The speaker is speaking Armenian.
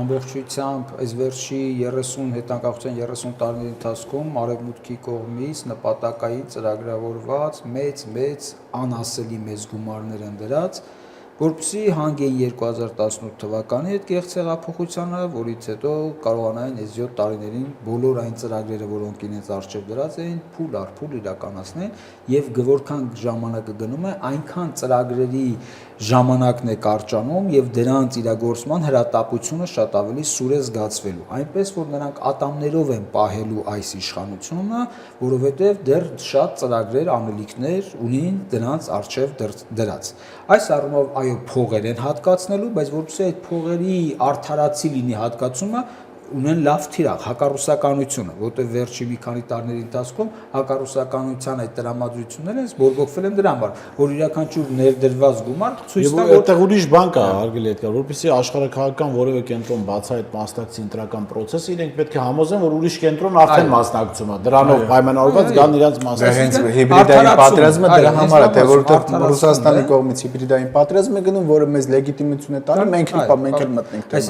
Ամբողջությամբ այս վերջի 30 հետանկարողության 30 տարիների ընթացքում արևմուտքի կողմից նպատակային ծրագրավորված մեծ անասելի մեծ գումարներ են դրած, որպեսզի հանգեին 2018 թվականի այդ կեղծ հեղափոխությանը, որից հետո կարողանային այս 7 տարիներին բոլոր այն ծրագրերը, որոնք իրենց առջև դրած էին, փուլ առ փուլ իրականացնեն եւ որքան ժամանակը գնում է, այնքան ծրագրերի ժամանակն է կարճանում եւ դրանց իրագործման հրատապությունը շատ ավելի սուր է զգացվելու, այնպես որ նրանք ատամներով են պահելու այս իշխանությունը, որովհետեւ դեռ շատ ծրագրեր, անելիքներ ունին դրանց առջև դրած։ Այս առումով այո փողեր են հատկացնելու, բայց որպեսզի այդ փողերի արդարացի լինի հատկացումը ունեն լավ թիրախ հակառուսականությունը, որտեղ վերջի մի քանի տարիների ընթացքում հակառուսականության այդ տրամադրությունները բորբոքվել են դրա համար, որ յուրաքանչյուր ներդրված գումար ցույց տա, որ այդտեղ ուրիշ բան կա, հարգելի հետքար, որպեսզի աշխարհակահաղական որևէ կենտրոն բացահայտ մասնակցի ընտրական process-ը, իրենք պետք է համոզեն, որ ուրիշ կենտրոն արդեն մասնակցում է, դրանով պայմանավորված գան իրենց մասնակցությունը։ Հիբրիդային պատերազմը դրա համար է, թե որովհետև Ռուսաստանի կողմից հիբրիդային պատերազմ է գնում, որը մեզ լեգիտիմություն է տալի, մենք էլ մտնենք դրան։